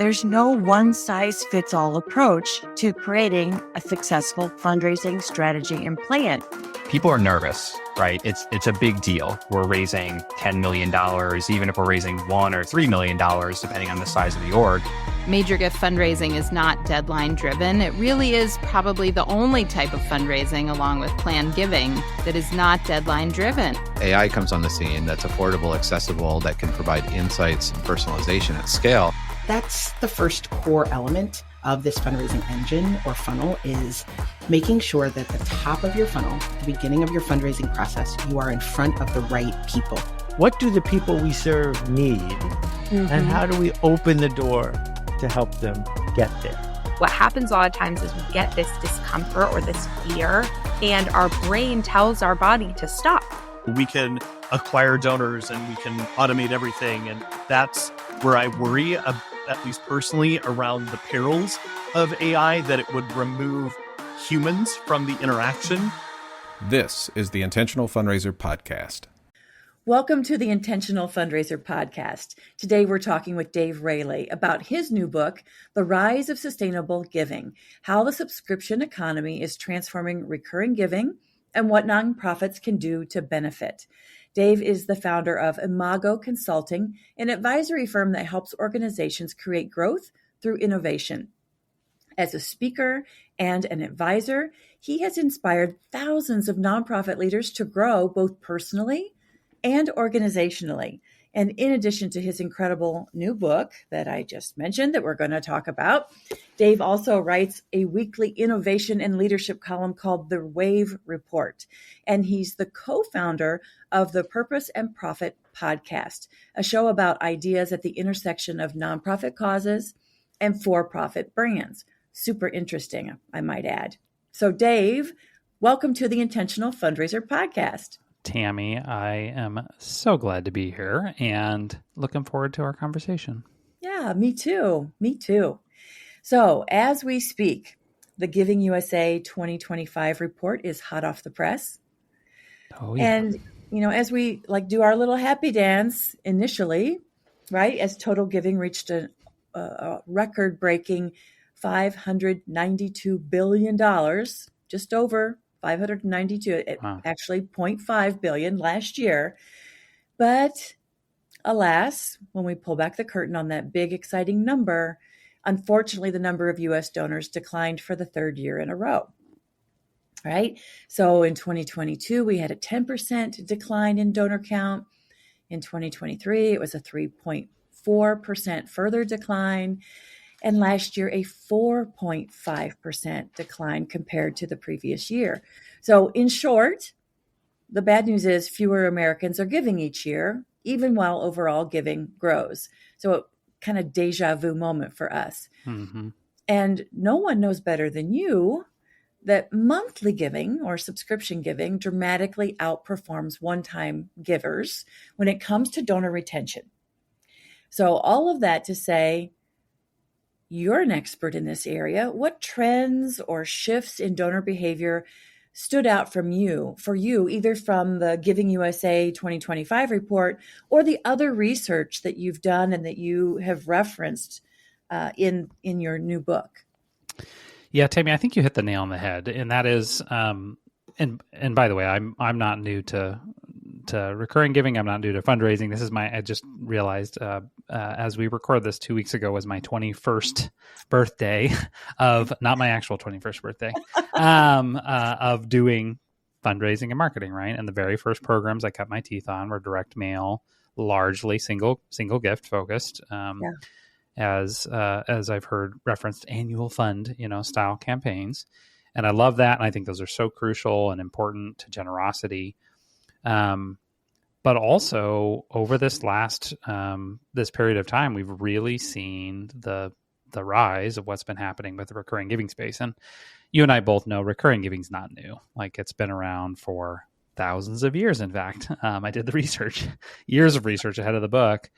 There's no one-size-fits-all approach to creating a successful fundraising strategy and plan. People are nervous, right? It's a big deal. We're raising $10 million, even if we're raising $1 or $3 million, depending on the size of the org. Major gift fundraising is not deadline driven. It really is probably the only type of fundraising, along with planned giving, that is not deadline driven. AI comes on the scene that's affordable, accessible, that can provide insights and personalization at scale. That's the first core element of this fundraising engine or funnel, is making sure that the top of your funnel, the beginning of your fundraising process, you are in front of the right people. What do the people we serve need? And how do we open the door to help them get there? What happens a lot of times is we get this discomfort or this fear, and our brain tells our body to stop. We can acquire donors and we can automate everything. And that's where I worry, at least personally, around the perils of AI, that it would remove humans from the interaction. This is the Intentional Fundraiser podcast. Welcome to the Intentional Fundraiser podcast. Today we're talking with Dave Raley about his new book, The Rise of Sustainable Giving: How the Subscription Economy is Transforming Recurring Giving and What Nonprofits Can Do to Benefit. Dave is the founder of Imago Consulting, an advisory firm that helps organizations create growth through innovation. As a speaker and an advisor, he has inspired thousands of nonprofit leaders to grow both personally and organizationally. And in addition to his incredible new book that I just mentioned that we're going to talk about, Dave also writes a weekly innovation and leadership column called The Wave Report. And he's the co-founder of the Purpose and Profit podcast, a show about ideas at the intersection of nonprofit causes and for-profit brands. Super interesting, I might add. So Dave, welcome to the Intentional Fundraiser podcast. Tammy, I am so glad to be here and looking forward to our conversation. Yeah, me too. Me too. So as we speak, the Giving USA 2025 report is hot off the press. Oh, yeah. And, as we do our little happy dance initially, right, as total giving reached a record-breaking $592 billion, just over 592, wow. Actually 0.5 billion last year. But alas, when we pull back the curtain on that big, exciting number, unfortunately, the number of U.S. donors declined for the third year in a row. Right? So in 2022, we had a 10% decline in donor count. In 2023, it was a 3.4% further decline. And last year, a 4.5% decline compared to the previous year. So in short, the bad news is fewer Americans are giving each year, even while overall giving grows. So kind of deja vu moment for us. Mm-hmm. And no one knows better than you that monthly giving or subscription giving dramatically outperforms one-time givers when it comes to donor retention. So all of that to say, you're an expert in this area. What trends or shifts in donor behavior stood out for you, either from the Giving USA 2025 report or the other research that you've done and that you have referenced in your new book? Yeah, Tammy, I think you hit the nail on the head, and that is, and by the way, I'm not new to recurring giving. I'm not new to fundraising. I just realized as we record this 2 weeks ago was my 21st birthday of, not my actual 21st birthday, of doing fundraising and marketing, right? And the very first programs I cut my teeth on were direct mail, largely single gift focused, as I've heard referenced annual fund, style campaigns. And I love that. And I think those are so crucial and important to generosity. But also over this last, this period of time, we've really seen the rise of what's been happening with the recurring giving space. And you and I both know recurring giving is not new. It's been around for thousands of years. In fact, I did the research, years of research ahead of the book.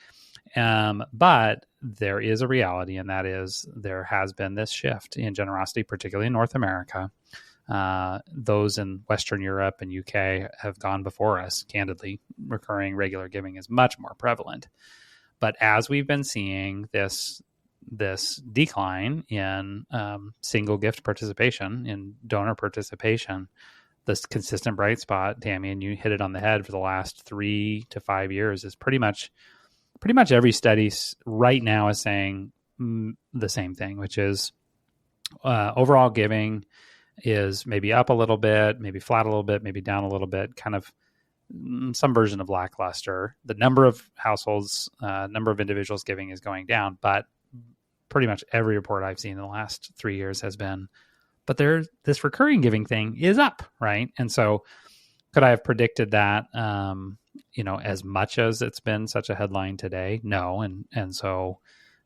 But there is a reality, and that is there has been this shift in generosity, particularly in North America. Those in Western Europe and UK have gone before us. Candidly, recurring regular giving is much more prevalent. But as we've been seeing this this decline in single gift participation, in donor participation. This consistent bright spot, Tammy, and you hit it on the head, for the last 3 to 5 years is pretty much every study right now is saying the same thing, which is overall giving is maybe up a little bit, maybe flat a little bit, maybe down a little bit, kind of some version of lackluster. The number of households, number of individuals giving is going down, but pretty much every report I've seen in the last 3 years has been, but this recurring giving thing is up, right? And so could I have predicted that, as much as it's been such a headline today? No. And so,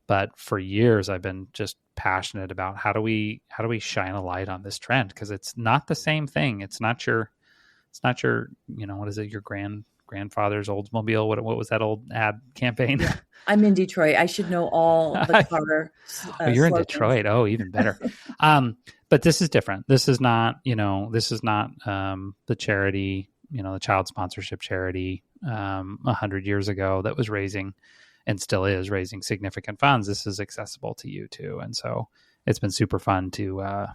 but for years I've been just passionate about how do we shine a light on this trend? Because it's not the same thing. It's not your, what is it? Your grandfather's Oldsmobile. What was that old ad campaign? Yeah. I'm in Detroit. I should know all the car. You're in Detroit. Oh, even better. But this is different. This is not, the charity, the child sponsorship charity 100 years ago that was raising and still is raising significant funds. This is accessible to you too. And so it's been super fun to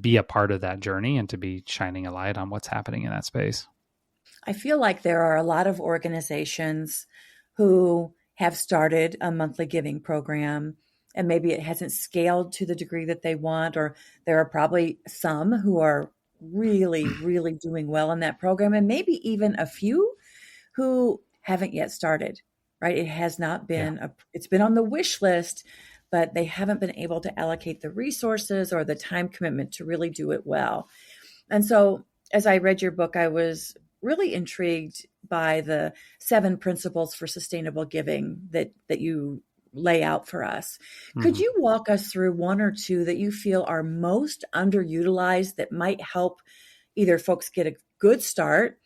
be a part of that journey and to be shining a light on what's happening in that space. I feel like there are a lot of organizations who have started a monthly giving program, and maybe it hasn't scaled to the degree that they want, or there are probably some who are really, really doing well in that program, and maybe even a few who haven't yet started, right? It has not been, it's been on the wish list, but they haven't been able to allocate the resources or the time commitment to really do it well. And so as I read your book, I was really intrigued by the 7 principles for sustainable giving that you lay out for us. Mm-hmm. Could you walk us through 1 or 2 that you feel are most underutilized that might help either folks get a good start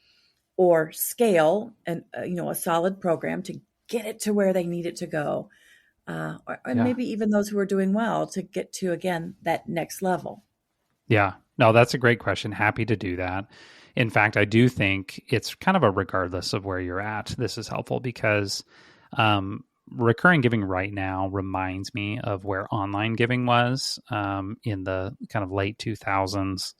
or scale a solid program to get it to where they need it to go? Or maybe even those who are doing well to get to, again, that next level. Yeah, no, that's a great question. Happy to do that. In fact, I do think it's kind of a regardless of where you're at, this is helpful because recurring giving right now reminds me of where online giving was in the kind of late 2000s.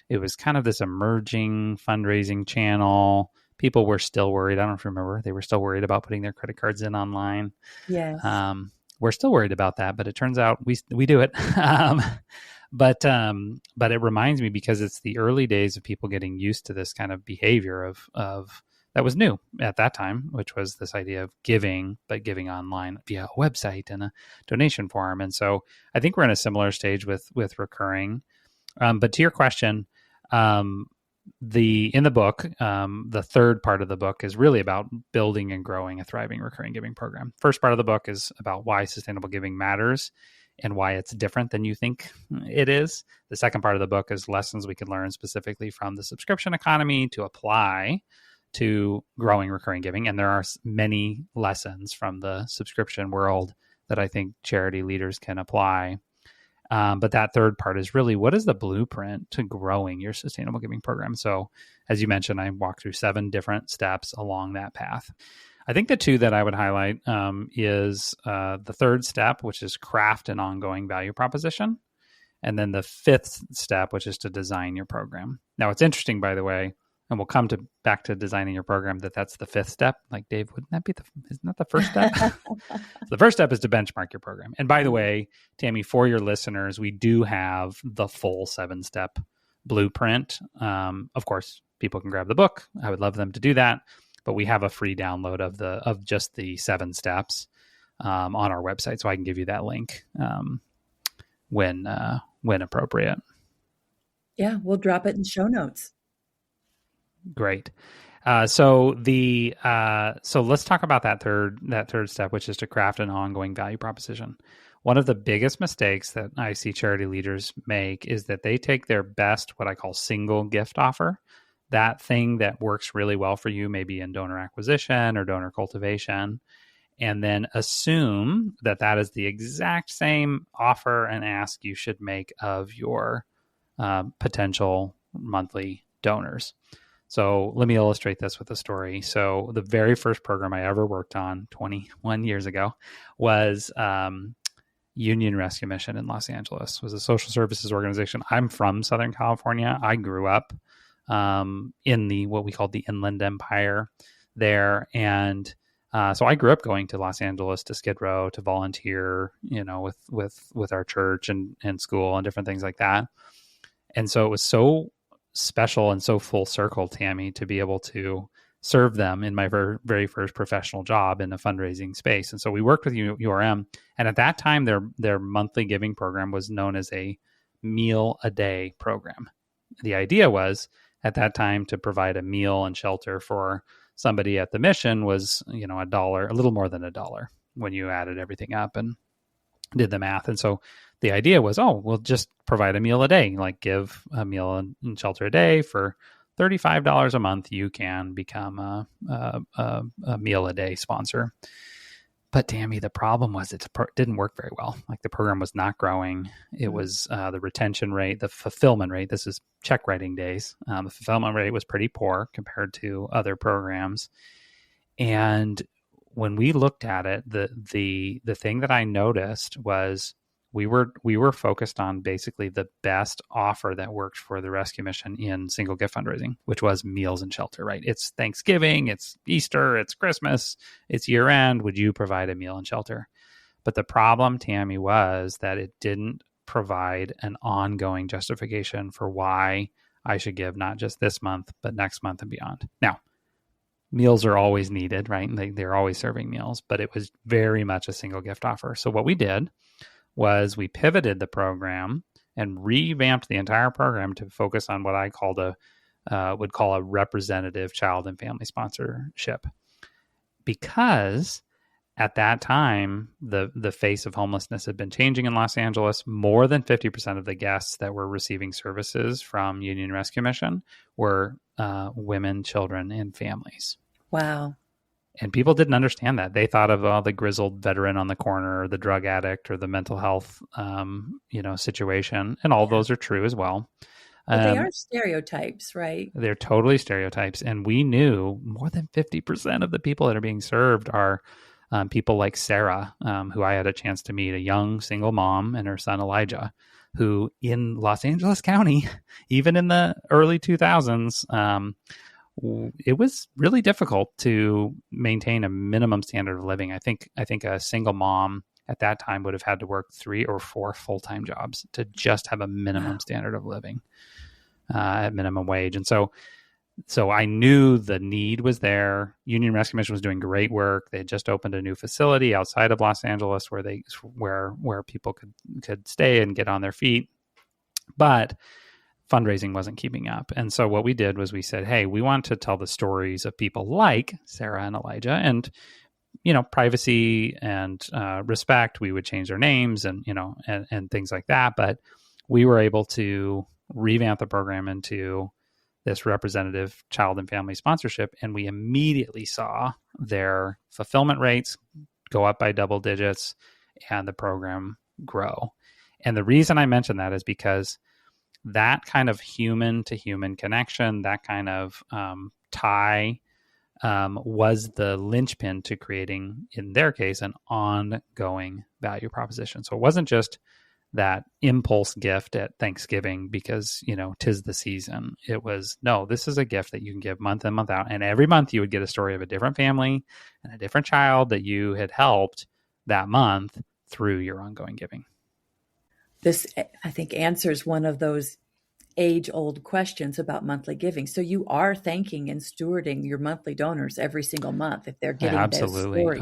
It was kind of this emerging fundraising channel. People were still worried. I don't know if you remember. They were still worried about putting their credit cards in online. Yes. We're still worried about that, but it turns out we do it. But it reminds me because it's the early days of people getting used to this kind of behavior of that was new at that time, which was this idea of giving, but giving online via a website and a donation form. And so I think we're in a similar stage with recurring. But to your question, in the book, the third part of the book is really about building and growing a thriving recurring giving program. First part of the book is about why sustainable giving matters and why it's different than you think it is. The second part of the book is lessons we can learn specifically from the subscription economy to apply to growing recurring giving. And there are many lessons from the subscription world that I think charity leaders can apply. But that third part is really, what is the blueprint to growing your sustainable giving program? So as you mentioned, I walked through 7 different steps along that path. I think the 2 that I would highlight is the third step, which is craft an ongoing value proposition. And then the 5th step, which is to design your program. Now, it's interesting, by the way, and we'll come back to designing your program, that's the 5th step. Like, Dave, wouldn't that be isn't that the first step? The first step is to benchmark your program. And by the way, Tammy, for your listeners, we do have the full 7-step blueprint. Of course, people can grab the book. I would love them to do that. But we have a free download of just the 7 steps on our website. So I can give you that link when appropriate. Yeah, we'll drop it in show notes. Great. So let's talk about that third step, which is to craft an ongoing value proposition. One of the biggest mistakes that I see charity leaders make is that they take their best, what I call single gift offer, that thing that works really well for you, maybe in donor acquisition or donor cultivation, and then assume that is the exact same offer and ask you should make of your potential monthly donors. So let me illustrate this with a story. So the very first program I ever worked on 21 years ago was Union Rescue Mission in Los Angeles. It was a social services organization. I'm from Southern California. I grew up in the what we called the Inland Empire there, and so I grew up going to Los Angeles to Skid Row to volunteer, with our church and school and different things like that. And so it was so special and so full circle, Tammy, to be able to serve them in my very first professional job in a fundraising space. And so we worked with URM, and at that time, their monthly giving program was known as a meal a day program. The idea was at that time to provide a meal and shelter for somebody at the mission was, $1, a little more than $1 when you added everything up and did the math. And so the idea was, we'll just provide a meal a day, like give a meal and shelter a day for $35 a month. You can become a meal a day sponsor. But Tammy, the problem was it didn't work very well. Like the program was not growing. It was the retention rate, the fulfillment rate. This is check writing days. The fulfillment rate was pretty poor compared to other programs. And when we looked at it, the thing that I noticed was we were focused on basically the best offer that worked for the rescue mission in single gift fundraising, which was meals and shelter, right? It's Thanksgiving, it's Easter, it's Christmas, it's year end. Would you provide a meal and shelter? But the problem, Tammy, was that it didn't provide an ongoing justification for why I should give not just this month, but next month and beyond. Now, meals are always needed, right? They're always serving meals, but it was very much a single gift offer. So what we did was we pivoted the program and revamped the entire program to focus on what I would call a representative child and family sponsorship. Because at that time, the face of homelessness had been changing in Los Angeles. More than 50% of the guests that were receiving services from Union Rescue Mission were women, children, and families. Wow. And people didn't understand that. They thought of the grizzled veteran on the corner, or the drug addict, or the mental health, situation. And all those are true as well. But they are stereotypes, right? They're totally stereotypes. And we knew more than 50% of the people that are being served are people like Sarah, who I had a chance to meet, a young single mom and her son Elijah, who in Los Angeles County, even in the early 2000s, it was really difficult to maintain a minimum standard of living. I think a single mom at that time would have had to work 3 or 4 full-time jobs to just have a minimum standard of living at minimum wage. And so I knew the need was there. Union Rescue Mission was doing great work. They had just opened a new facility outside of Los Angeles where people could stay and get on their feet. But fundraising wasn't keeping up. And so what we did was we said, hey, we want to tell the stories of people like Sarah and Elijah, and, privacy and respect. We would change their names and things like that. But we were able to revamp the program into this representative child and family sponsorship. And we immediately saw their fulfillment rates go up by double digits and the program grow. And the reason I mention that is because that kind of human to human connection, that kind of tie was the linchpin to creating, in their case, an ongoing value proposition. So it wasn't just that impulse gift at Thanksgiving because, 'tis the season. It was, no, this is a gift that you can give month in, month out. And every month you would get a story of a different family and a different child that you had helped that month through your ongoing giving. This, I think, answers one of those age-old questions about monthly giving. So you are thanking and stewarding your monthly donors every single month if they're getting absolutely those stories.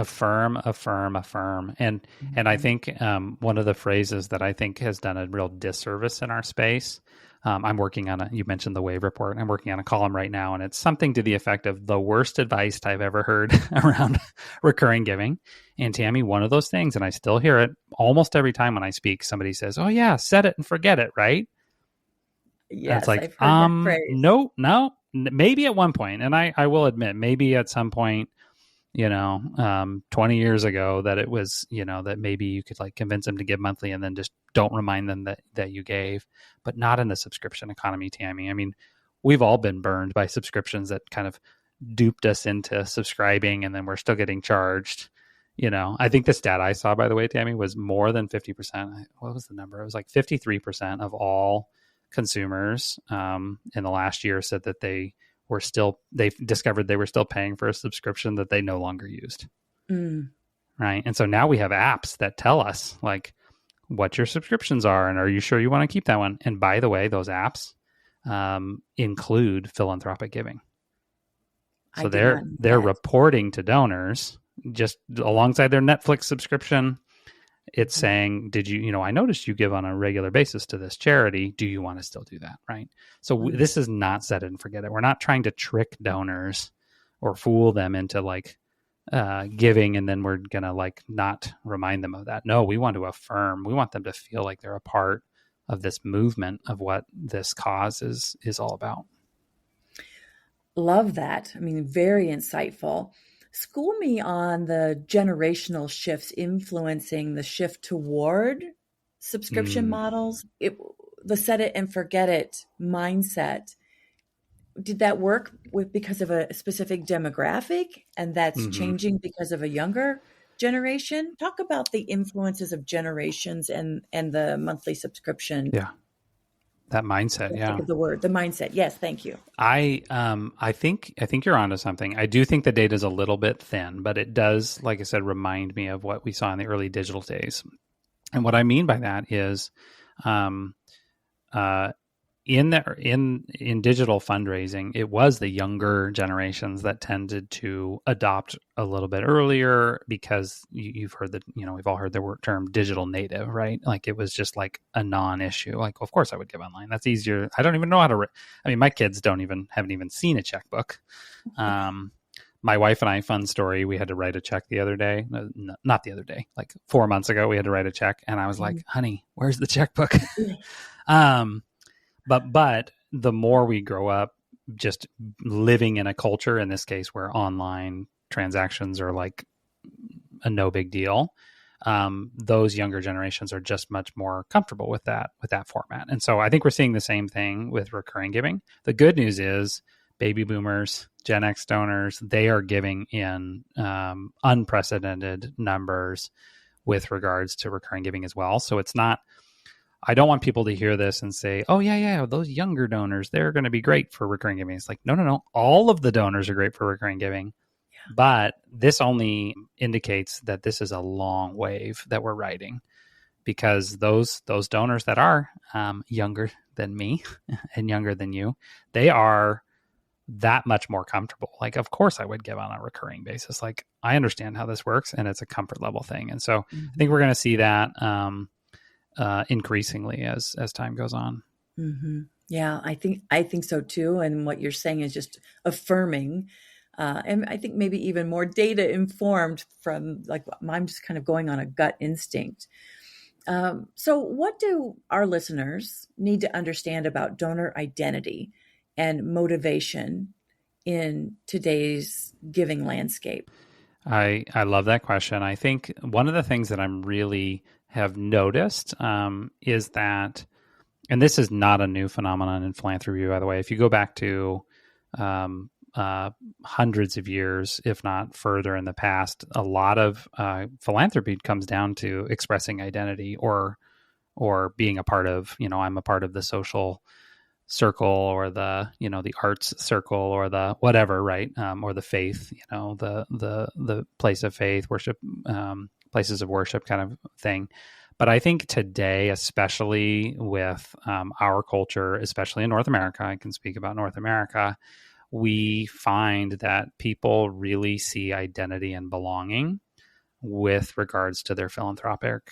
Affirm. And I think one of the phrases that I think has done a real disservice in our space, I'm working on you mentioned the WAVE report. I'm working on a column right now, and it's something to the effect of the worst advice I've ever heard around recurring giving. And Tammy, one of those things, and I still hear it almost every time when I speak, somebody says, oh yeah, set it and forget it, right? Yes, it's like, I've heard that phrase. No, maybe at one point, and I will admit, maybe at some point, 20 years ago that it was, that maybe you could like convince them to give monthly and then just don't remind them that you gave, but not in the subscription economy, Tammy. I mean, we've all been burned by subscriptions that kind of duped us into subscribing, and then we're still getting charged. I think the stat I saw, by the way, Tammy, was more than 50%. What was the number? It was like 53% of all consumers in the last year said that they discovered they were still paying for a subscription that they no longer used. Right. And so now we have apps that tell us like what your subscriptions are, and are you sure you want to keep that one? And by the way, those apps include philanthropic giving. So they're reporting to donors just alongside their Netflix subscription. It's saying, I noticed you give on a regular basis to this charity. Do you want to still do that? Right. So this is not set it and forget it. We're not trying to trick donors or fool them into like giving, and then we're going to like not remind them of that. No, we want to affirm. We want them to feel like they're a part of this movement of what this cause is all about. Love that. I mean, very insightful. School me on the generational shifts influencing the shift toward subscription models. The set it and forget it mindset. Did that work because of a specific demographic, and that's changing because of a younger generation? Talk about the influences of generations and the monthly subscription. Yeah. That mindset. Yeah. Think of the word, the mindset. Yes. Thank you. I think you're onto something. I do think the data is a little bit thin, but it does, like I said, remind me of what we saw in the early digital days. And what I mean by that is, in digital fundraising, it was the younger generations that tended to adopt a little bit earlier, because you've heard that, we've all heard the term digital native, right? Like it was just like a non-issue. Like, of course I would give online. That's easier. I don't even know how to, my kids haven't even seen a checkbook. My wife and I, fun story, we had to write a check the other day. Not the other day, like 4 months ago, we had to write a check. And I was like, honey, where's the checkbook? But the more we grow up just living in a culture, in this case, where online transactions are like a no big deal, those younger generations are just much more comfortable with that format. And so I think we're seeing the same thing with recurring giving. The good news is baby boomers, Gen X donors, they are giving in unprecedented numbers with regards to recurring giving as well. So it's not, I don't want people to hear this and say, oh, yeah, those younger donors, they're going to be great for recurring giving. It's like, no. All of the donors are great for recurring giving. Yeah. But this only indicates that this is a long wave that we're riding, because those donors that are younger than me and younger than you, they are that much more comfortable. Like, of course I would give on a recurring basis. Like, I understand how this works, and it's a comfort level thing. And so I think we're going to see that increasingly as time goes on. Yeah, I think so too. And what you're saying is just affirming, and I think maybe even more data informed from, like, I'm just kind of going on a gut instinct. So what do our listeners need to understand about donor identity and motivation in today's giving landscape? I love that question. I think one of the things that I'm really have noticed is that, and this is not a new phenomenon in philanthropy, by the way. If you go back to hundreds of years, if not further in the past, a lot of philanthropy comes down to expressing identity or being a part of, I'm a part of the social circle, or the, the arts circle, or the whatever, right? Or the faith, the place of faith, worship, places of worship kind of thing. But I think today, especially with our culture, especially in North America, I can speak about North America, we find that people really see identity and belonging with regards to their philanthropic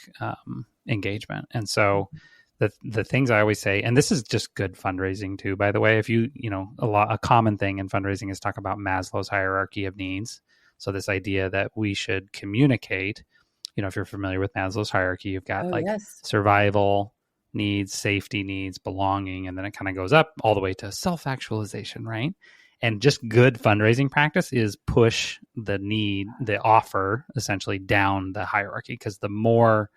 engagement. And so the things I always say, and this is just good fundraising too, by the way, if a common thing in fundraising is talk about Maslow's hierarchy of needs. So this idea that we should communicate, if you're familiar with Maslow's hierarchy, you've got survival needs, safety needs, belonging, and then it kind of goes up all the way to self-actualization, right? And just good fundraising practice is push the offer essentially down the hierarchy, because the more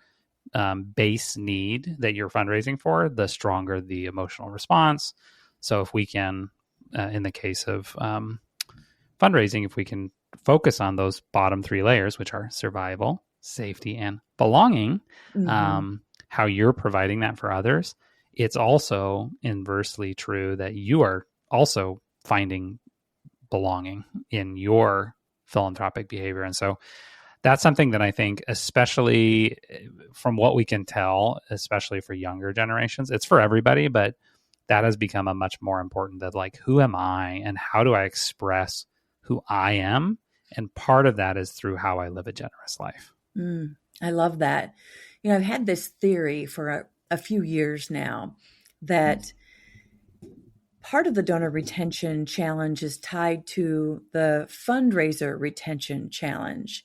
base need that you're fundraising for, the stronger the emotional response. So if we can in the case of fundraising, if we can focus on those bottom three layers, which are survival, safety, and belonging, how you're providing that for others, it's also inversely true that you are also finding belonging in your philanthropic behavior. And so that's something that I think, especially from what we can tell, especially for younger generations, it's for everybody, but that has become a much more important that, like, who am I and how do I express who I am? And part of that is through how I live a generous life. I love that. I've had this theory for a few years now that part of the donor retention challenge is tied to the fundraiser retention challenge,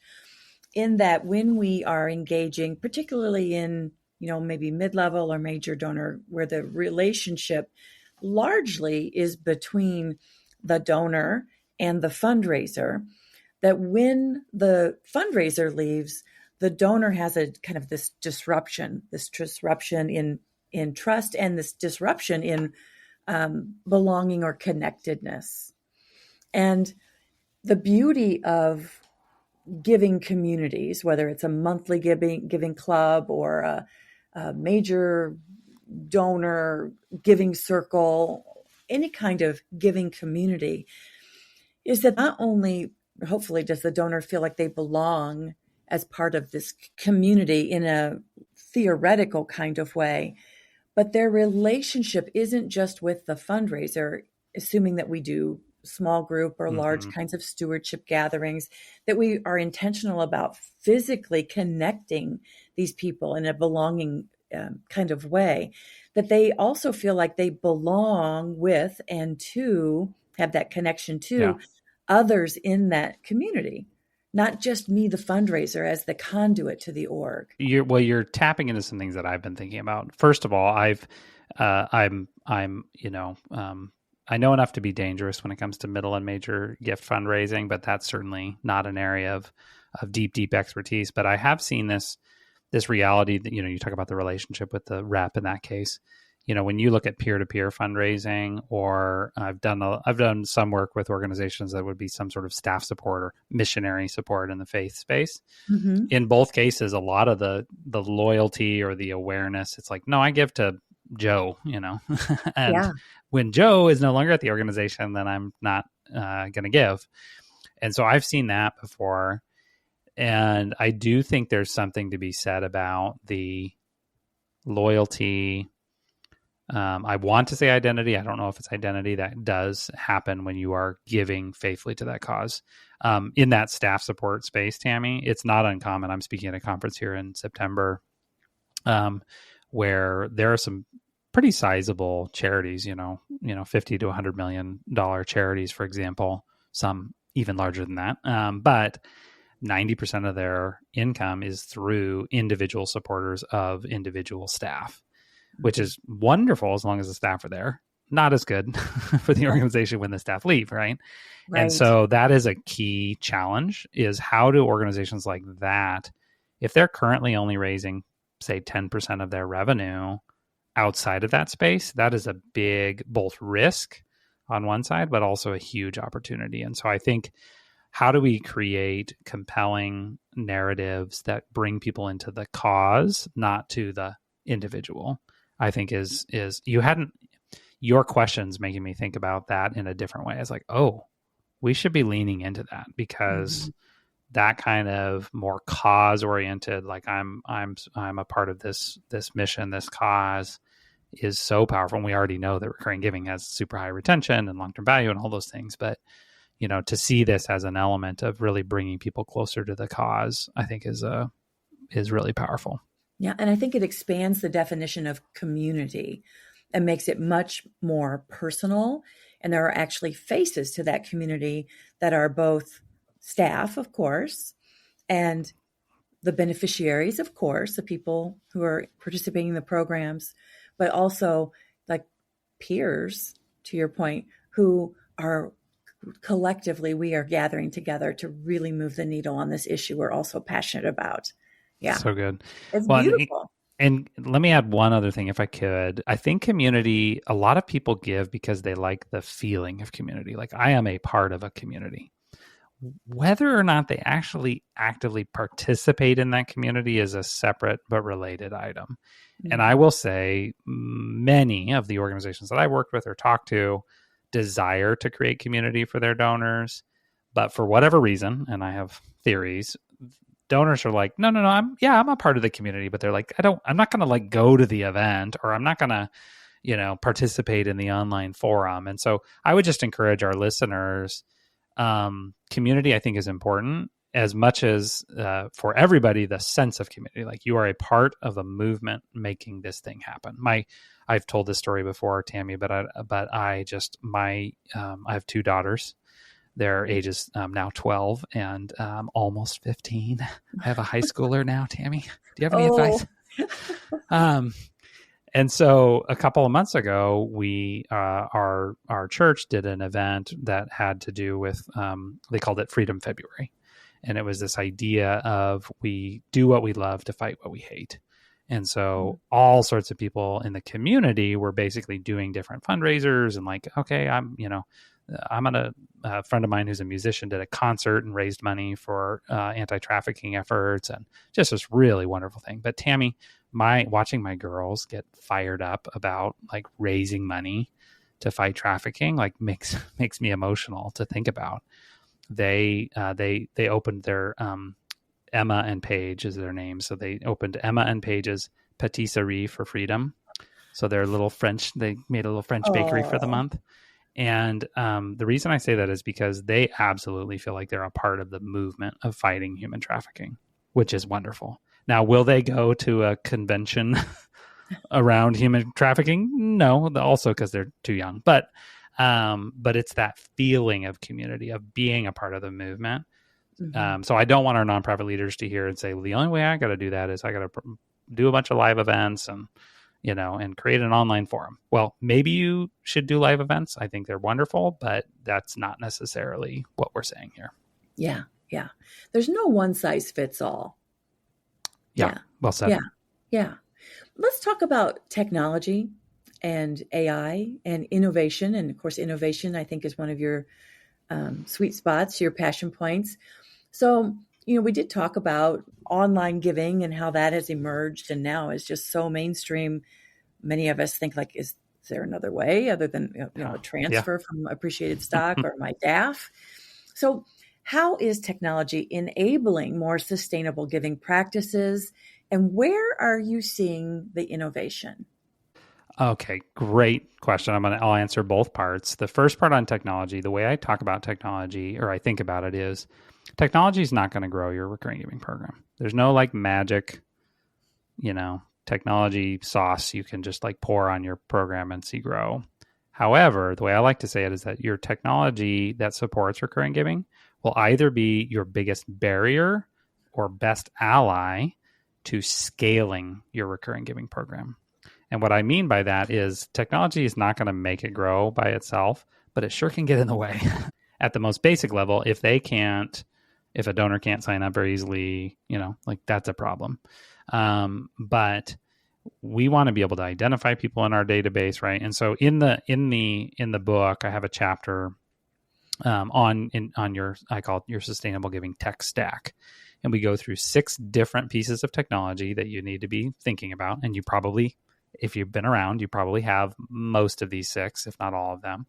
in that when we are engaging, particularly in, maybe mid-level or major donor, where the relationship largely is between the donor and the fundraiser, that when the fundraiser leaves, the donor has a kind of this disruption in trust, and this disruption in belonging or connectedness. And the beauty of giving communities, whether it's a monthly giving club or a major donor giving circle, any kind of giving community, is that not only hopefully does the donor feel like they belong as part of this community in a theoretical kind of way, but their relationship isn't just with the fundraiser, assuming that we do small group or large kinds of stewardship gatherings, that we are intentional about physically connecting these people in a belonging kind of way, that they also feel like they belong with and to have that connection to others in that community, not just me, the fundraiser, as the conduit to the org. You're tapping into some things that I've been thinking about. First of all, I know enough to be dangerous when it comes to middle and major gift fundraising, but that's certainly not an area of deep expertise. But I have seen this reality that, you talk about the relationship with the rep in that case. When you look at peer-to-peer fundraising, or I've done some work with organizations that would be some sort of staff support or missionary support in the faith space. In both cases, a lot of the loyalty or the awareness, it's like, no, I give to Joe, and when Joe is no longer at the organization, then I'm not going to give. And so I've seen that before. And I do think there's something to be said about the loyalty. I want to say identity. I don't know if it's identity that does happen when you are giving faithfully to that cause. In that staff support space, Tammy, it's not uncommon. I'm speaking at a conference here in September, where there are some pretty sizable charities, 50 to $100 million charities, for example, some even larger than that. But 90% of their income is through individual supporters of individual staff, which is wonderful as long as the staff are there. Not as good for the organization when the staff leave, right? And so that is a key challenge, is how do organizations like that, if they're currently only raising, say, 10% of their revenue outside of that space, that is a big both risk on one side, but also a huge opportunity. And so I think, how do we create compelling narratives that bring people into the cause, not to the individual? I think is your question's making me think about that in a different way. It's like, oh, we should be leaning into that, because that kind of more cause oriented, like I'm a part of this mission, this cause, is so powerful. And we already know that recurring giving has super high retention and long-term value and all those things. But, to see this as an element of really bringing people closer to the cause, I think is really powerful. Yeah. And I think it expands the definition of community and makes it much more personal. And there are actually faces to that community that are both staff, of course, and the beneficiaries, of course, the people who are participating in the programs, but also like peers, to your point, who are collectively, we are gathering together to really move the needle on this issue we're also passionate about. Yeah. So good. It's beautiful. And let me add one other thing, if I could. I think community, a lot of people give because they like the feeling of community. Like, I am a part of a community. Whether or not they actually actively participate in that community is a separate but related item. Mm-hmm. And I will say many of the organizations that I worked with or talked to desire to create community for their donors. But for whatever reason, and I have theories, donors are like, no, I'm a part of the community, but they're like, I'm not going to like go to the event, or I'm not going to, participate in the online forum. And so I would just encourage our listeners, community, I think, is important as much as for everybody, the sense of community, like you are a part of the movement making this thing happen. I've told this story before, Tammy, but I have two daughters. Their ages now 12 and almost 15. I have a high schooler now. Tammy, do you have any advice? And so a couple of months ago, we our church did an event that had to do with they called it Freedom February, and it was this idea of we do what we love to fight what we hate. And so all sorts of people in the community were basically doing different fundraisers and like, okay, a friend of mine who's a musician did a concert and raised money for anti-trafficking efforts, and just this really wonderful thing. But Tammy, watching my girls get fired up about like raising money to fight trafficking, like makes me emotional to think about. They opened their Emma and Paige is their name, so they opened Emma and Paige's Patisserie for Freedom. So they're they made a little French bakery for the month. And the reason I say that is because they absolutely feel like they're a part of the movement of fighting human trafficking, which is wonderful. Now, will they go to a convention around human trafficking? No, also because they're too young. But it's that feeling of community, of being a part of the movement. Mm-hmm. So I don't want our nonprofit leaders to hear and say, well, the only way I got to do that is I got to do a bunch of live events and create an online forum. Well, maybe you should do live events. I think they're wonderful, but that's not necessarily what we're saying here. Yeah. Yeah. There's no one size fits all. Yeah. Well said. Yeah. Yeah. Let's talk about technology and AI and innovation. And of course, innovation, I think, is one of your sweet spots, your passion points. So, we did talk about online giving and how that has emerged and now is just so mainstream. Many of us think like, is there another way other than a transfer from appreciated stock or my DAF? So how is technology enabling more sustainable giving practices, and where are you seeing the innovation? Okay, great question. I'll answer both parts. The first part on technology, the way I talk about technology, or I think about it, is technology is not going to grow your recurring giving program. There's no like magic, technology sauce you can just like pour on your program and see grow. However, the way I like to say it is that your technology that supports recurring giving will either be your biggest barrier or best ally to scaling your recurring giving program. And what I mean by that is technology is not going to make it grow by itself, but it sure can get in the way. At the most basic level, if a donor can't sign up very easily, that's a problem. But we want to be able to identify people in our database, right? And so in the book, I have a chapter on I call it your sustainable giving tech stack. And we go through 6 different pieces of technology that you need to be thinking about. And you probably, if you've been around, you probably have most of these 6, if not all of them.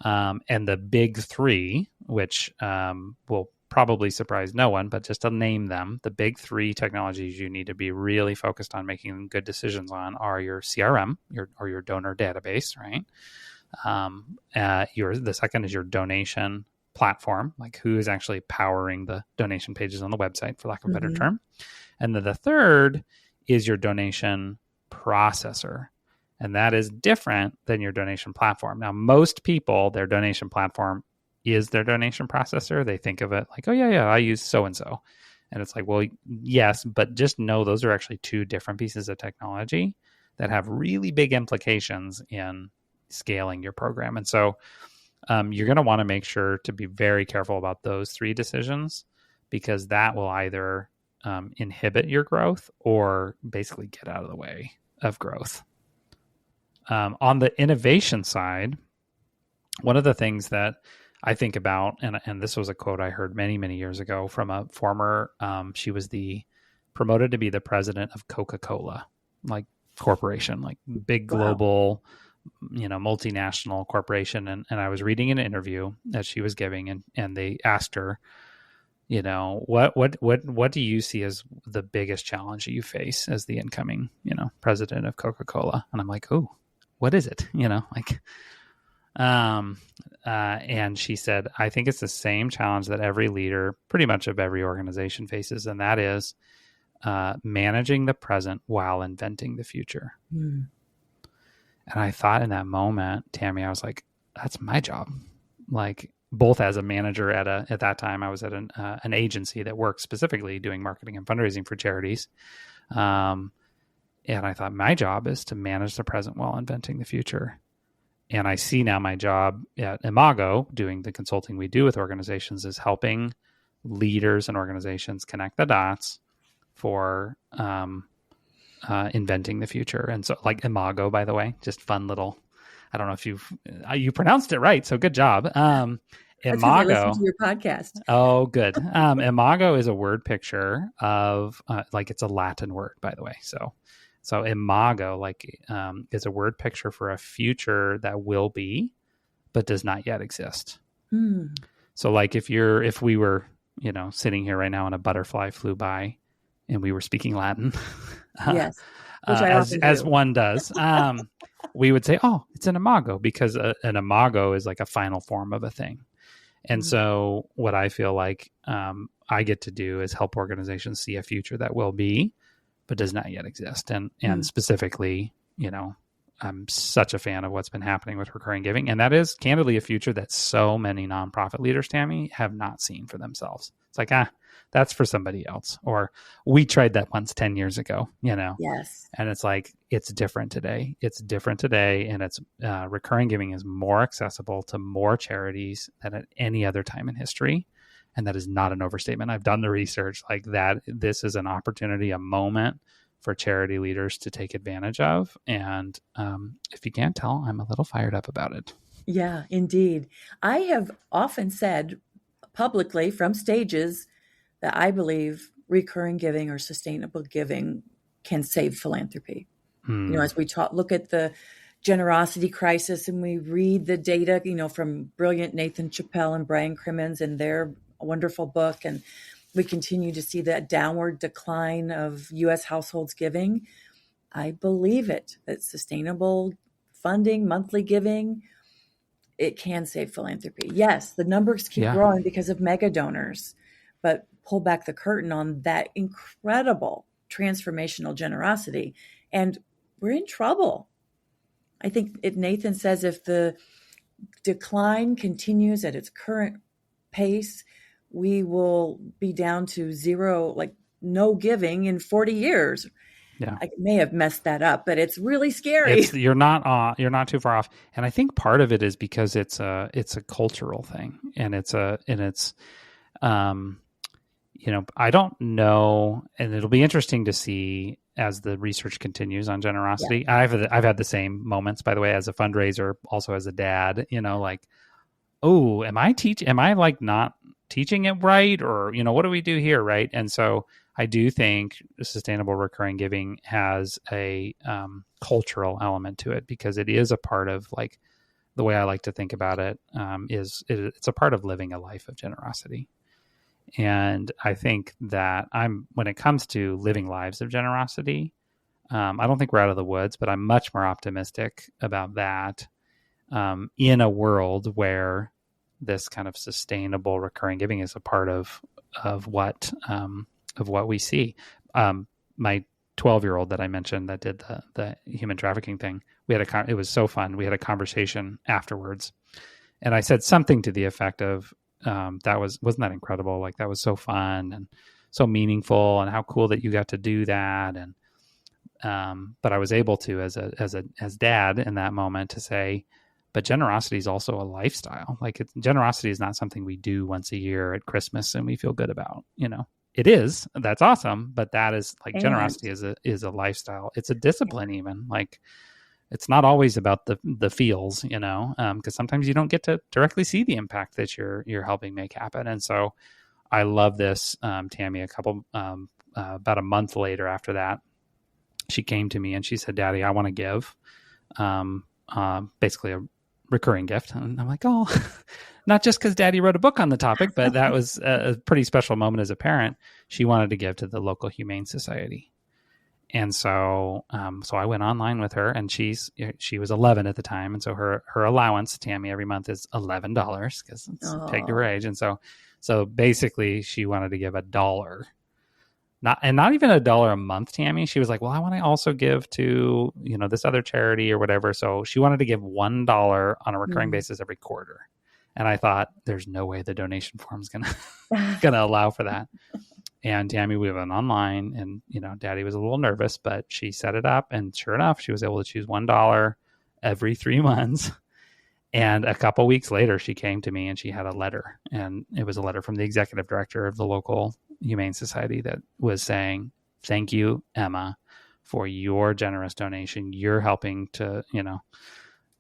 And the big 3, which will probably surprise no one, but just to name them, the big 3 technologies you need to be really focused on making good decisions on are your CRM, your donor database, right? The second is your donation platform, like who is actually powering the donation pages on the website, for lack of a better term. And then the third is your donation processor. And that is different than your donation platform. Now, most people, their donation platform is their donation processor. They think of it like, oh, yeah, I use so-and-so. And it's like, well, yes, but just know those are actually 2 different pieces of technology that have really big implications in scaling your program. And so you're going to want to make sure to be very careful about those 3 decisions, because that will either inhibit your growth or basically get out of the way of growth. On the innovation side, one of the things that I think about, and this was a quote I heard many, many years ago from a former, she was promoted to be the president of Coca-Cola, like corporation, like big global, multinational corporation. And I was reading an interview that she was giving, and they asked her, what do you see as the biggest challenge that you face as the incoming, president of Coca-Cola? And I'm like, oh, what is it? And she said, I think it's the same challenge that every leader, pretty much of every organization faces. And that is managing the present while inventing the future. And I thought in that moment, Tammy, I was like, that's my job. Like, both as a manager at that time, I was at an agency that worked specifically doing marketing and fundraising for charities. And I thought my job is to manage the present while inventing the future. And I see now my job at Imago, doing the consulting we do with organizations, is helping leaders and organizations connect the dots for inventing the future. And so, like Imago, by the way, just fun little, I don't know if you pronounced it right, so good job. Imago. Listen to your podcast. Oh, good. Imago is a word picture of it's a Latin word, by the way. So Imago is a word picture for a future that will be, but does not yet exist. So like if we were, sitting here right now and a butterfly flew by and we were speaking Latin, yes, which I often as do. one does, we would say, oh, it's an Imago, because an Imago is like a final form of a thing. And so what I feel like I get to do is help organizations see a future that will be, but does not yet exist. And specifically, I'm such a fan of what's been happening with recurring giving. And that is candidly a future that so many nonprofit leaders, Tammy, have not seen for themselves. It's like, that's for somebody else. Or we tried that once 10 years ago, Yes. And it's like, it's different today. It's different today. And it's recurring giving is more accessible to more charities than at any other time in history. And that is not an overstatement. I've done the research like that. This is an opportunity, a moment for charity leaders to take advantage of. And if you can't tell, I'm a little fired up about it. Yeah, indeed. I have often said publicly from stages that I believe recurring giving or sustainable giving can save philanthropy. As we look at the generosity crisis and we read the data, from brilliant Nathan Chappell and Brian Crimmins and their wonderful book, and we continue to see that downward decline of U.S. households giving. I believe that sustainable funding, monthly giving, it can save philanthropy. Yes, the numbers keep growing because of mega donors, but pull back the curtain on that incredible transformational generosity, and we're in trouble. I think Nathan says if the decline continues at its current pace, we will be down to zero, like no giving in 40 years. Yeah. I may have messed that up, but it's really scary. You're not too far off. And I think part of it is because it's a cultural thing, and I don't know, and it'll be interesting to see as the research continues on generosity. Yeah. I've had the same moments, by the way, as a fundraiser, also as a dad, oh, am I like not teaching it right? Or, what do we do here? Right. And so I do think sustainable recurring giving has a cultural element to it, because it is a part of, like, the way I like to think about it, it's a part of living a life of generosity. And I think that when it comes to living lives of generosity, I don't think we're out of the woods, but I'm much more optimistic about that in a world where this kind of sustainable recurring giving is a part of what we see. My 12-year-old that I mentioned that did the human trafficking thing, it was so fun. We had a conversation afterwards, and I said something to the effect of, wasn't that incredible? Like, that was so fun and so meaningful, and how cool that you got to do that. And but I was able to, as dad in that moment, to say, but generosity is also a lifestyle. Like, generosity is not something we do once a year at Christmas and we feel good about. that's awesome. But that is like And- generosity is a lifestyle. It's a discipline even. Like it's not always about the feels, because sometimes you don't get to directly see the impact that you're helping make happen. And so I love this. Tammy, about a month later after that, she came to me and she said, Daddy, I want to give basically a recurring gift. And I'm like, oh, not just because Daddy wrote a book on the topic, but that was a pretty special moment as a parent. She wanted to give to the local Humane Society. And so I went online with her, and she was 11 at the time. And so her allowance, Tammy, every month is $11 because it's pegged to her age. And so basically she wanted to give $1. Not even $1 a month, Tammy. She was like, well, I want to also give to, this other charity or whatever. So she wanted to give $1 on a recurring basis every quarter. And I thought, there's no way the donation form's gonna allow for that. And Tammy, we went online, and Daddy was a little nervous, but she set it up, and sure enough, she was able to choose $1 every 3 months. And a couple weeks later, she came to me and she had a letter, and it was a letter from the executive director of the local Humane Society that was saying, "Thank you, Emma, for your generous donation. You're helping to,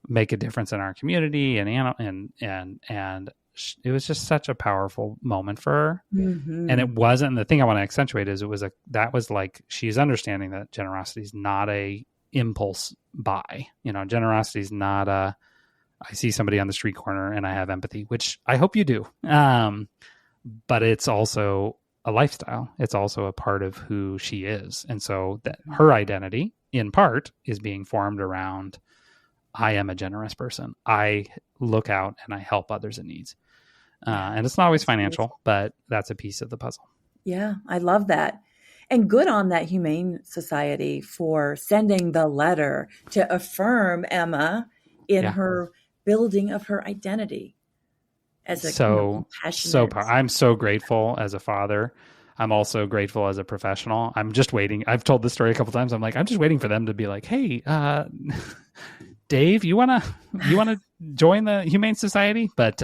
make a difference in our community." And it was just such a powerful moment for her. Mm-hmm. And it wasn't, the thing I want to accentuate is that was like, she's understanding that generosity is not a impulse buy. Generosity is not I see somebody on the street corner and I have empathy, which I hope you do. But it's also a lifestyle. It's also a part of who she is. And so that her identity in part is being formed around, I am a generous person. I look out and I help others in needs. And it's not always financial, but that's a piece of the puzzle. Yeah, I love that. And good on that Humane Society for sending the letter to affirm Emma in her building of her identity as a compassionate. I'm so grateful as a father. I'm also grateful as a professional. I'm just waiting. I've told this story a couple times. I'm like, I'm just waiting for them to be like, hey, Dave, you wanna join the Humane Society? But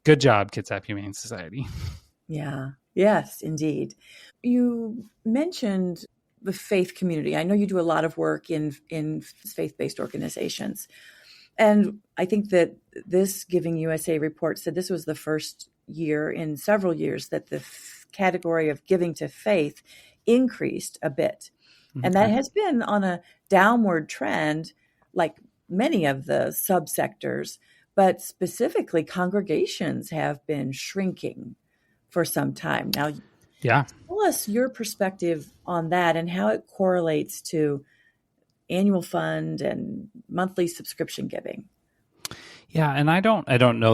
good job, Kitsap Humane Society. Yeah. Yes, indeed. You mentioned the faith community. I know you do a lot of work in faith-based organizations. And I think that this Giving USA report said this was the first year in several years that the category of giving to faith increased a bit. Okay. And that has been on a downward trend, like many of the subsectors, but specifically congregations have been shrinking for some time. Now, tell us your perspective on that and how it correlates to annual fund and monthly subscription giving. Yeah, and I don't know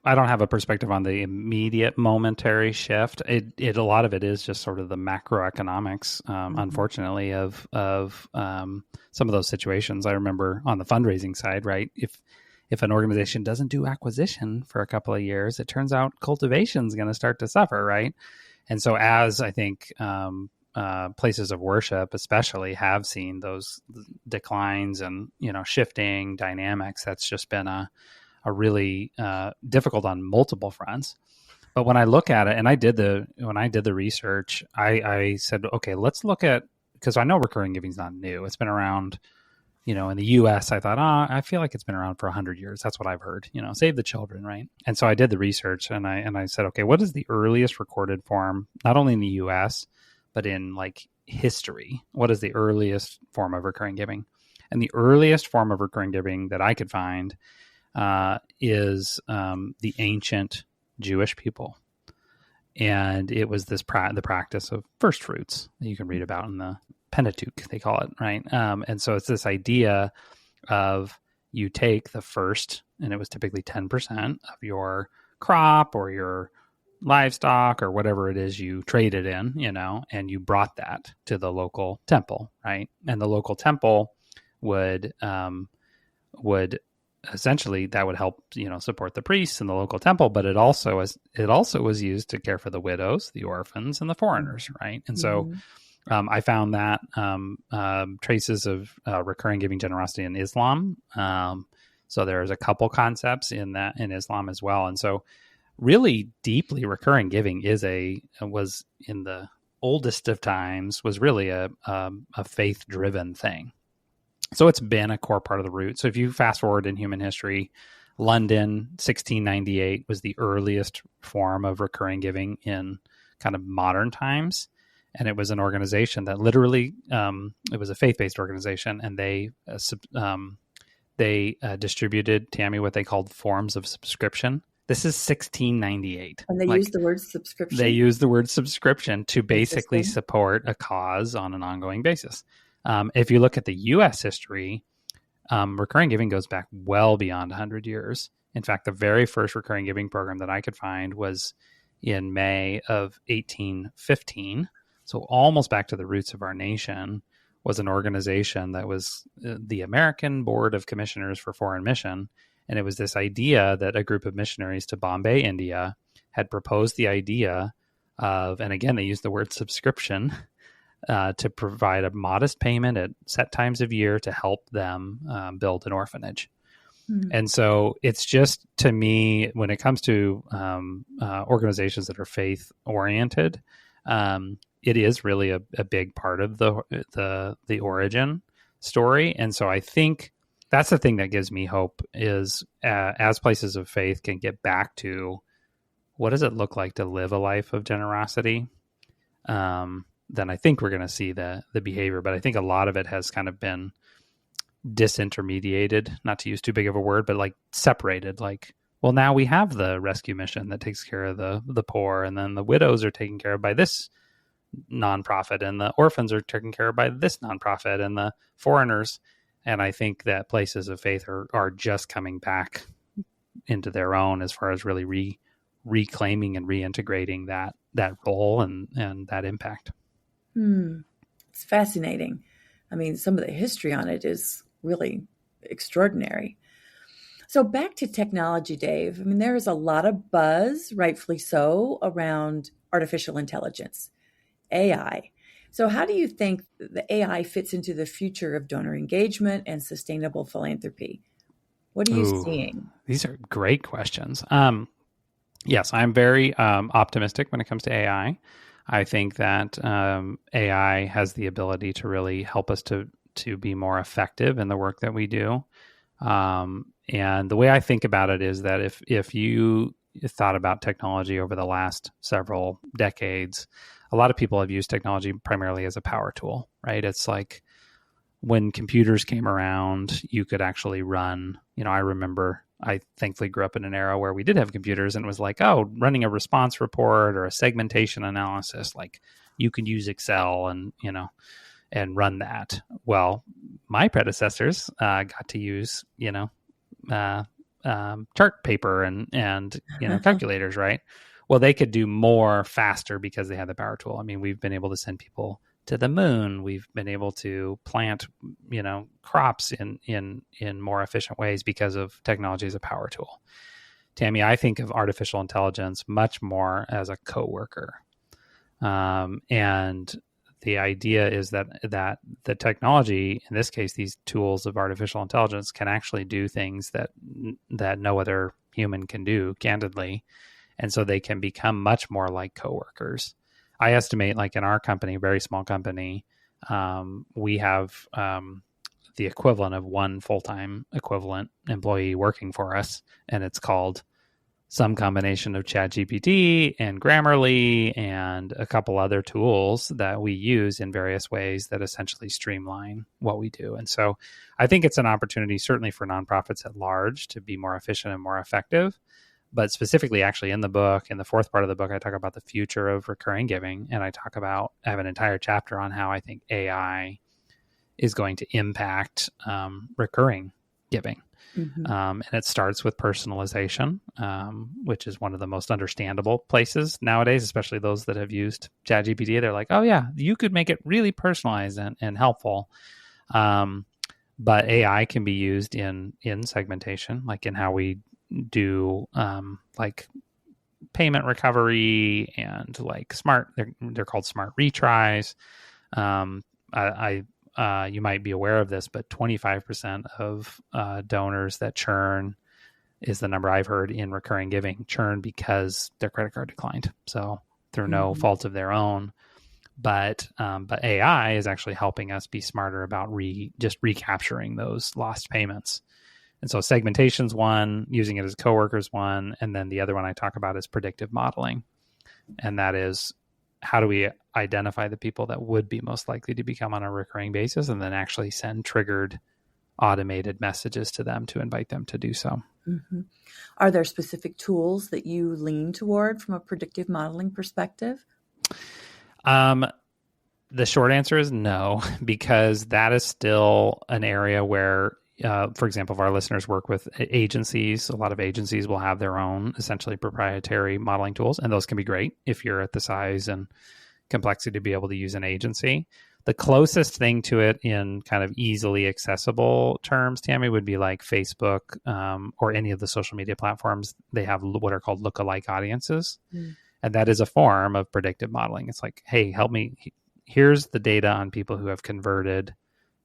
I don't have a perspective on the immediate momentary shift. A lot of it is just sort of the macroeconomics, unfortunately, of some of those situations. I remember on the fundraising side, right? If an organization doesn't do acquisition for a couple of years, it turns out cultivation is going to start to suffer, right? And so as I think places of worship especially have seen those declines and, shifting dynamics, that's just been a really difficult on multiple fronts. But when I look at it, and when I did the research, I said, okay, let's look at, because I know recurring giving is not new. It's been around, in the US, I thought, I feel like it's been around for 100 years. That's what I've heard, save the children, right? And so I did the research and I said, okay, what is the earliest recorded form, not only in the US, but in like history? What is the earliest form of recurring giving? And the earliest form of recurring giving that I could find is the ancient Jewish people. And it was the practice of first fruits that you can read about in the Pentateuch, they call it, right? And so it's this idea of you take the first, and it was typically 10% of your crop or your livestock or whatever it is you traded in, and you brought that to the local temple, right? And the local temple would essentially, that would help, support the priests in the local temple, but it also was used to care for the widows, the orphans, and the foreigners, right? And so I found that traces of recurring giving generosity in Islam. So there's a couple concepts in Islam as well. And so really deeply recurring giving was in the oldest of times was really a faith-driven thing. So it's been a core part of the root. So if you fast forward in human history, London, 1698 was the earliest form of recurring giving in kind of modern times. And it was an organization that literally, it was a faith-based organization, and they distributed, Tammy, what they called forms of subscription. This is 1698. And they used the word subscription? They used the word subscription to basically support a cause on an ongoing basis. If you look at the U.S. history, recurring giving goes back well beyond 100 years. In fact, the very first recurring giving program that I could find was in May of 1815. So almost back to the roots of our nation, was an organization that was the American Board of Commissioners for Foreign Mission. And it was this idea that a group of missionaries to Bombay, India, had proposed the idea of, and again, they used the word subscription, to provide a modest payment at set times of year to help them build an orphanage. And so it's just, to me, when it comes to organizations that are faith-oriented, it is really a big part of the origin story. And so I think that's the thing that gives me hope is as places of faith can get back to what does it look like to live a life of generosity, then I think we're going to see the behavior. But I think a lot of it has kind of been disintermediated, not to use too big of a word, but like separated. Like, well, now we have the rescue mission that takes care of the poor, and then the widows are taken care of by this nonprofit, and the orphans are taken care of by this nonprofit, and the foreigners. And I think that places of faith are just coming back into their own as far as really reclaiming and reintegrating that role and that impact. It's fascinating. I mean, some of the history on it is really extraordinary. So back to technology, Dave. I mean, there is a lot of buzz, rightfully so, around artificial intelligence, AI. So how do you think the AI fits into the future of donor engagement and sustainable philanthropy? What are you seeing? These are great questions. Yes, I'm very optimistic when it comes to AI. I think that AI has the ability to really help us to be more effective in the work that we do. And the way I think about it is that if you thought about technology over the last several decades, a lot of people have used technology primarily as a power tool, right? It's like when computers came around, you could actually run, I remember I thankfully grew up in an era where we did have computers, and it was like, running a response report or a segmentation analysis, like you could use Excel and run that. Well, my predecessors got to use, chart paper and calculators, right? Well, they could do more faster because they had the power tool. I mean, we've been able to send people to the moon. We've been able to plant, crops in more efficient ways because of technology as a power tool. Tammy, I think of artificial intelligence much more as a coworker. And the idea is that the technology, in this case, these tools of artificial intelligence, can actually do things that no other human can do, candidly. And so they can become much more like coworkers. I estimate, like in our company, very small company, we have the equivalent of one full-time equivalent employee working for us, and it's called some combination of ChatGPT and Grammarly and a couple other tools that we use in various ways that essentially streamline what we do. And so I think it's an opportunity, certainly for nonprofits at large, to be more efficient and more effective. But specifically, actually, in the book, in the fourth part of the book, I talk about the future of recurring giving. And I have an entire chapter on how I think AI is going to impact recurring giving. Mm-hmm. And it starts with personalization, which is one of the most understandable places nowadays, especially those that have used ChatGPT. They're like, oh, yeah, you could make it really personalized and helpful. But AI can be used in segmentation, like in how we do like payment recovery and like they're called smart retries. You might be aware of this, but 25% of donors that churn is the number I've heard in recurring giving, churn because their credit card declined. So through no fault of their own. But AI is actually helping us be smarter about just recapturing those lost payments. And so segmentation's one, using it as coworkers one, and then the other one I talk about is predictive modeling. And that is, how do we identify the people that would be most likely to become on a recurring basis, and then actually send triggered automated messages to them to invite them to do so. Mm-hmm. Are there specific tools that you lean toward from a predictive modeling perspective? The short answer is no, because that is still an area where, for example, if our listeners work with agencies, a lot of agencies will have their own essentially proprietary modeling tools, and those can be great if you're at the size and complexity to be able to use an agency. The closest thing to it in kind of easily accessible terms, Tammy, would be like Facebook or any of the social media platforms. They have what are called lookalike audiences. And that is a form of predictive modeling. It's like, hey, help me. Here's the data on people who have converted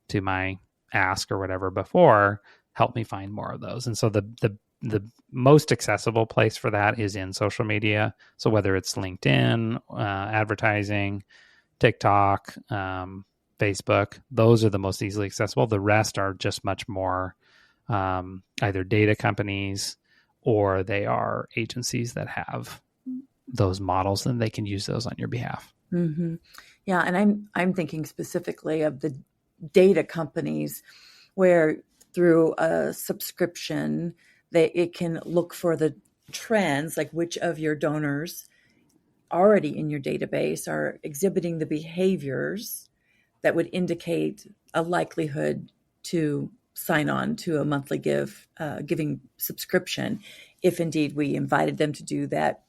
to my ask or whatever before. Help me find more of those. And so the most accessible place for that is in social media. So whether it's LinkedIn, advertising, TikTok, Facebook, those are the most easily accessible. The rest are just much more either data companies or they are agencies that have those models, and they can use those on your behalf. Mm-hmm. Yeah, and I'm thinking specifically of the data companies where through a subscription it can look for the trends, like which of your donors already in your database are exhibiting the behaviors that would indicate a likelihood to sign on to a monthly giving subscription, if indeed we invited them to do that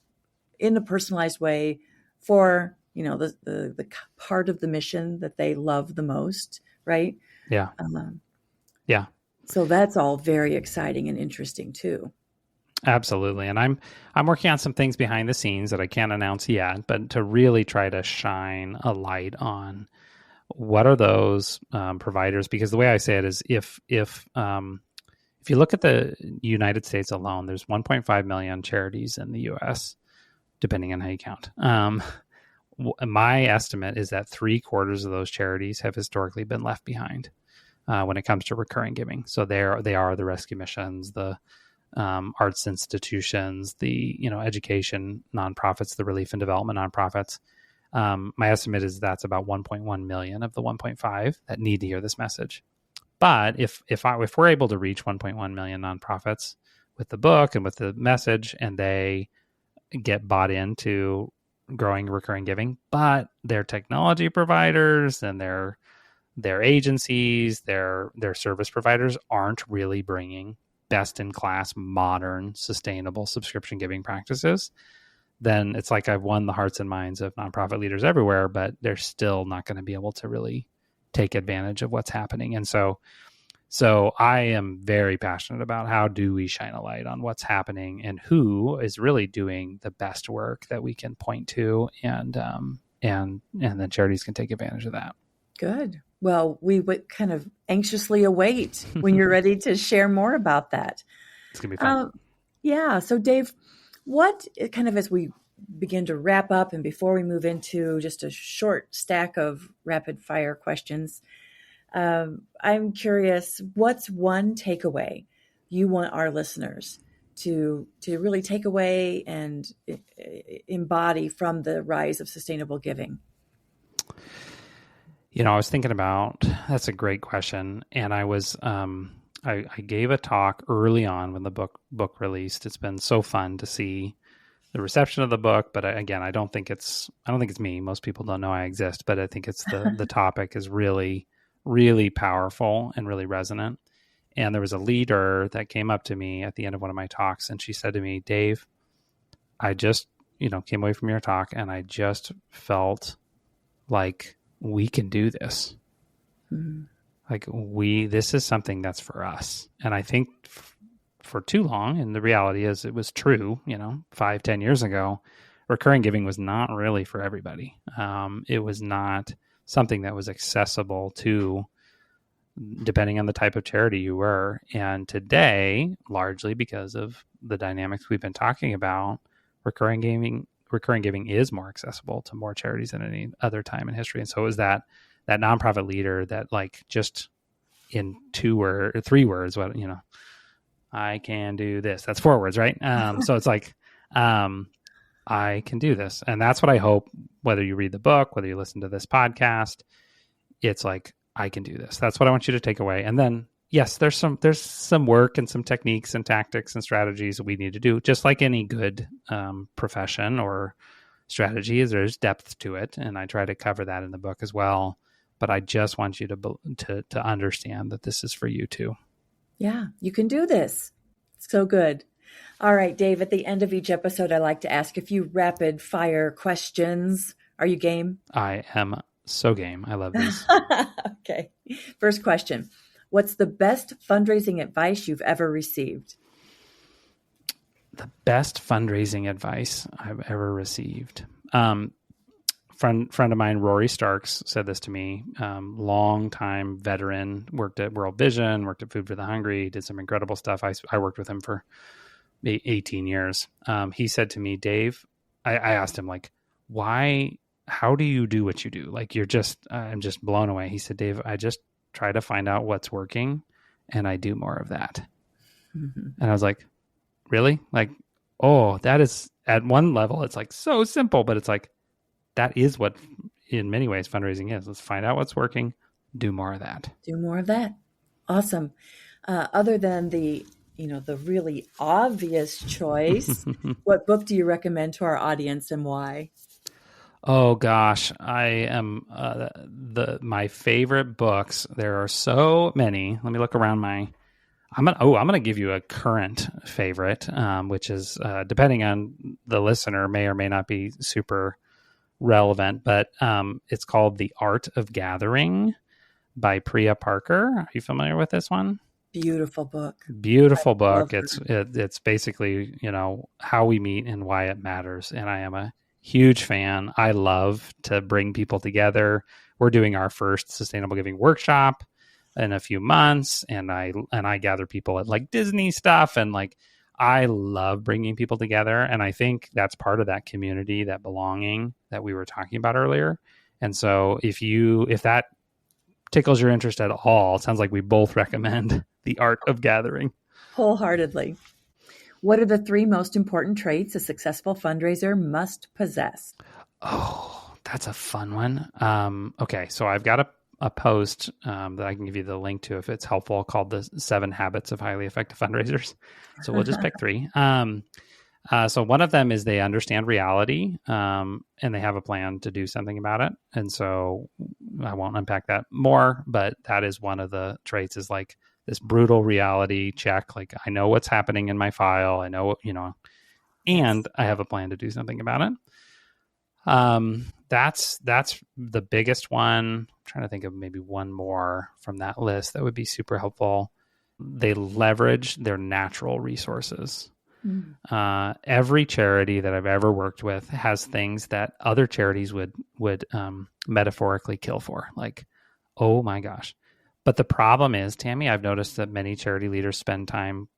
in a personalized way for, the part of the mission that they love the most, right? Yeah. Yeah. So that's all very exciting and interesting too. Absolutely. And I'm working on some things behind the scenes that I can't announce yet, but to really try to shine a light on what are those providers, because the way I say it is if you look at the United States alone, there's 1.5 million charities in the US, depending on how you count. My estimate is that 3/4 of those charities have historically been left behind when it comes to recurring giving. So they are the rescue missions, the arts institutions, the education nonprofits, the relief and development nonprofits. My estimate is that's about 1.1 million of the 1.5 that need to hear this message. But if we're able to reach 1.1 million nonprofits with the book and with the message, and they get bought into growing recurring giving, but their technology providers and their agencies, their service providers aren't really bringing best-in-class, modern, sustainable subscription giving practices, then it's like I've won the hearts and minds of nonprofit leaders everywhere, but they're still not going to be able to really take advantage of what's happening. And so I am very passionate about how do we shine a light on what's happening and who is really doing the best work that we can point to, and then charities can take advantage of that. Good. Well, we would kind of anxiously await when you're ready to share more about that. It's going to be fun. Yeah. So Dave, what kind of, as we begin to wrap up and before we move into just a short stack of rapid fire questions, I'm curious, what's one takeaway you want our listeners to really take away and embody from the rise of sustainable giving? I was thinking about, that's a great question. And I was, I gave a talk early on when the book released. It's been so fun to see the reception of the book, but I don't think it's me. Most people don't know I exist, but I think it's the topic is really, really powerful and really resonant. And there was a leader that came up to me at the end of one of my talks, and she said to me, Dave, I just, came away from your talk and I just felt like we can do this. Mm-hmm. Like this is something that's for us. And I think for too long, and the reality is it was true, 5-10 years ago, recurring giving was not really for everybody. It was not something that was accessible to depending on the type of charity you were. And today, largely because of the dynamics we've been talking about, recurring giving is more accessible to more charities than any other time in history. And so is that nonprofit leader that, like, just in 2 or 3 words, what, I can do this. That's 4 words, right? So it's like, I can do this. And that's what I hope, whether you read the book, whether you listen to this podcast, it's like, I can do this. That's what I want you to take away. And then, yes, there's some work and some techniques and tactics and strategies that we need to do, just like any good profession or strategy. There's depth to it. And I try to cover that in the book as well. But I just want you to understand that this is for you too. Yeah, you can do this. So good. All right, Dave, at the end of each episode, I like to ask a few rapid fire questions. Are you game? I am so game. I love these. Okay. First question. What's the best fundraising advice you've ever received? The best fundraising advice I've ever received. Friend of mine, Rory Starks, said this to me. Long time veteran, worked at World Vision, worked at Food for the Hungry, did some incredible stuff. I worked with him for 18 years. He said to me, Dave, I asked him, like, how do you do what you do? Like, I'm just blown away. He said, Dave, I just try to find out what's working and I do more of that. Mm-hmm. And I was like, really? Like, oh, that is, at one level, it's like so simple, but it's like, that is what, in many ways, fundraising is. Let's find out what's working, do more of that. Do more of that. Awesome. Other than the really obvious choice, what book do you recommend to our audience and why? Oh gosh, I am my favorite books. There are so many. Let me look around I'm gonna give you a current favorite, which is depending on the listener, may or may not be super relevant, but it's called The Art of Gathering by Priya Parker. Are you familiar with this one? Beautiful book. Beautiful book. It's basically, how we meet and why it matters. And I am a huge fan. I love to bring people together. We're doing our first sustainable giving workshop in a few months, and I gather people at like Disney stuff, and like I love bringing people together. And I think that's part of that community, that belonging that we were talking about earlier. And so if that tickles your interest at all, it sounds like we both recommend The Art of Gathering. Wholeheartedly. What are the 3 most important traits a successful fundraiser must possess? Oh, that's a fun one. Okay, so I've got a post that I can give you the link to if it's helpful, called the 7 Habits of Highly Effective Fundraisers. So we'll just pick 3. So one of them is they understand reality, and they have a plan to do something about it. And so I won't unpack that more, but that is one of the traits, is like this brutal reality check. Like, I know what's happening in my file. I know, and I have a plan to do something about it. That's the biggest one. I'm trying to think of maybe one more from that list that would be super helpful. They leverage their natural resources. Every charity that I've ever worked with has things that other charities would metaphorically kill for. Like, oh my gosh. But the problem is, Tammy, I've noticed that many charity leaders spend time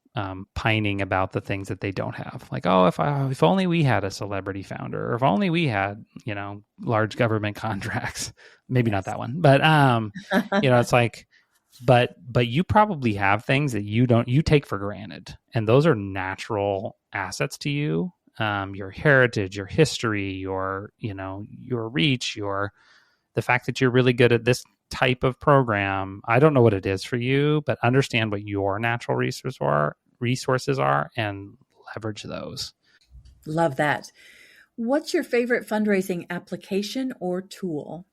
pining about the things that they don't have. Like, oh, if only we had a celebrity founder, or if only we had, large government contracts. Maybe not that one, but it's like, but you probably have things that you take for granted, and those are natural assets to you. Your heritage, your history, your reach, the fact that you're really good at this type of program. I don't know what it is for you, but understand what your natural resources are and leverage those. Love that. What's your favorite fundraising application or tool?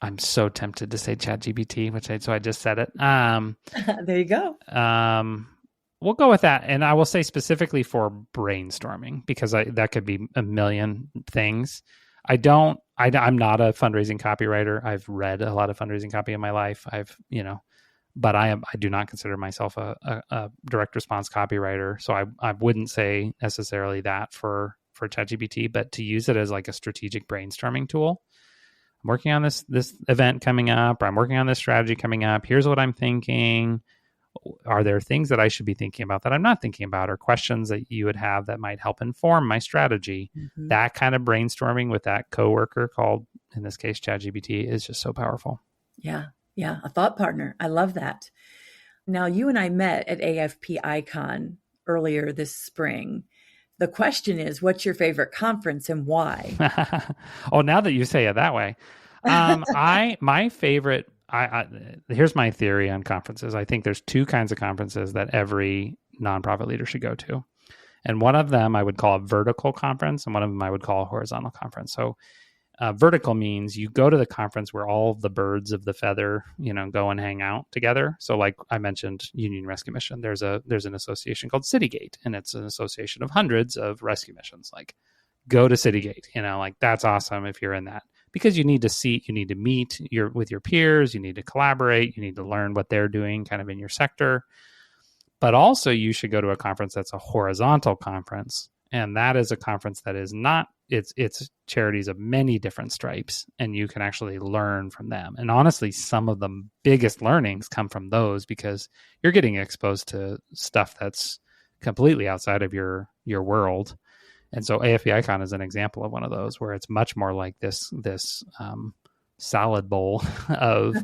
I'm so tempted to say ChatGPT, so I just said it. There you go. We'll go with that. And I will say specifically for brainstorming, because that could be a million things. I'm not a fundraising copywriter. I've read a lot of fundraising copy in my life. But I do not consider myself a direct response copywriter. So I wouldn't say necessarily that for ChatGPT, but to use it as like a strategic brainstorming tool. I'm working on this event coming up, or I'm working on this strategy coming up. Here's what I'm thinking. Are there things that I should be thinking about that I'm not thinking about, or questions that you would have that might help inform my strategy? Mm-hmm. That kind of brainstorming with that coworker, called, in this case, ChatGPT, is just so powerful. Yeah. Yeah. A thought partner. I love that. Now, you and I met at AFP Icon earlier this spring. The question is, what's your favorite conference and why? Oh, now that you say it that way. My favorite, here's my theory on conferences. I think there's two kinds of conferences that every nonprofit leader should go to. And one of them I would call a vertical conference, and one of them I would call a horizontal conference. So vertical means you go to the conference where all the birds of the feather, go and hang out together. So like I mentioned, Union Rescue Mission, there's an association called Citygate, and it's an association of hundreds of rescue missions. Like, go to Citygate, like that's awesome if you're in that, because you need to meet with your peers, you need to collaborate, you need to learn what they're doing kind of in your sector. But also you should go to a conference that's a horizontal conference. And that is a conference that is not, it's charities of many different stripes, and you can actually learn from them. And honestly, some of the biggest learnings come from those, because you're getting exposed to stuff that's completely outside of your world. And so AFP Icon is an example of one of those, where it's much more like this salad bowl of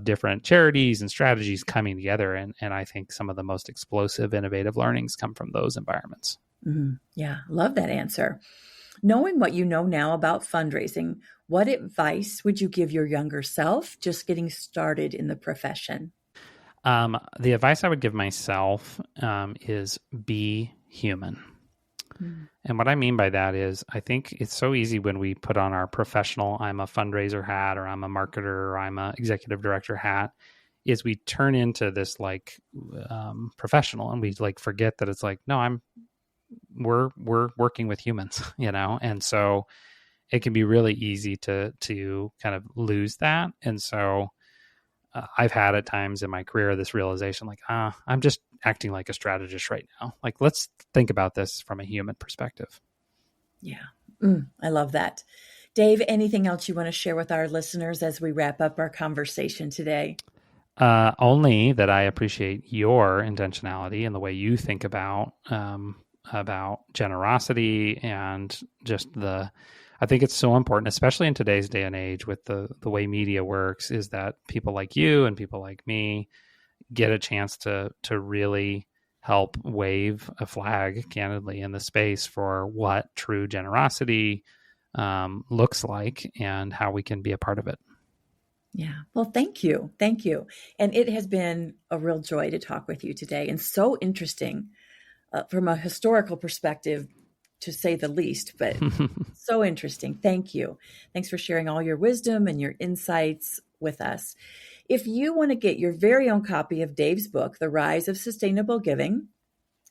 different charities and strategies coming together. And I think some of the most explosive, innovative learnings come from those environments. Mm-hmm. Yeah, love that answer. Knowing what you know now about fundraising, what advice would you give your younger self just getting started in the profession? The advice I would give myself is be human. Mm. And what I mean by that is, I think it's so easy when we put on our professional, I'm a fundraiser hat, or I'm a marketer, or I'm an executive director hat, is we turn into this professional, and we forget that it's no, we're working with humans, and so it can be really easy to kind of lose that. And so I've had at times in my career this realization, I'm just acting like a strategist right now. Let's think about this from a human perspective. Yeah. I love that. Dave, anything else you want to share with our listeners as we wrap up our conversation today? Only that I appreciate your intentionality and the way you think about generosity, and just I think it's so important, especially in today's day and age with the way media works, is that people like you and people like me get a chance to really help wave a flag, candidly, in the space for what true generosity looks like, and how we can be a part of it. Yeah. Well, thank you. Thank you. And it has been a real joy to talk with you today, and so interesting from a historical perspective, to say the least, but so interesting. Thank you. Thanks for sharing all your wisdom and your insights with us. If you want to get your very own copy of Dave's book, The Rise of Sustainable Giving,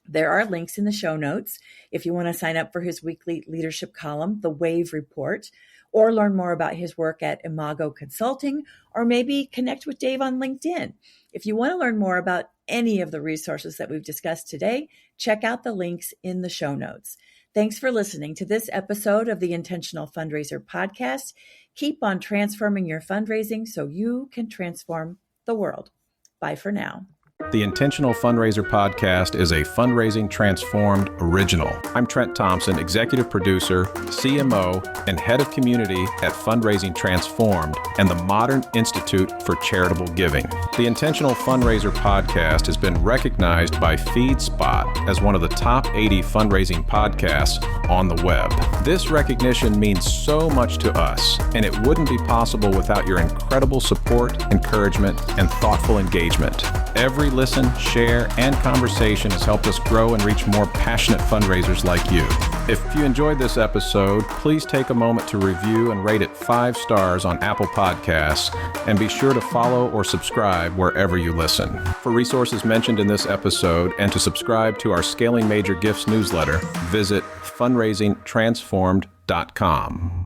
there are links in the show notes. If you want to sign up for his weekly leadership column, The Wave Report, or learn more about his work at Imago Consulting, or maybe connect with Dave on LinkedIn. If you want to learn more about any of the resources that we've discussed today, check out the links in the show notes. Thanks for listening to this episode of the Intentional Fundraiser podcast. Keep on transforming your fundraising so you can transform the world. Bye for now. The Intentional Fundraiser podcast is a Fundraising Transformed original. I'm Trent Thompson, executive producer, CMO, and head of community at Fundraising Transformed and the Modern Institute for Charitable Giving. The Intentional Fundraiser podcast has been recognized by FeedSpot as one of the top 80 fundraising podcasts on the web. This recognition means so much to us, and it wouldn't be possible without your incredible support, encouragement, and thoughtful engagement. Every listen, share, and conversation has helped us grow and reach more passionate fundraisers like you. If you enjoyed this episode, please take a moment to review and rate it 5 stars on Apple Podcasts, and be sure to follow or subscribe wherever you listen. For resources mentioned in this episode and to subscribe to our Scaling Major Gifts newsletter, visit fundraisingtransformed.com.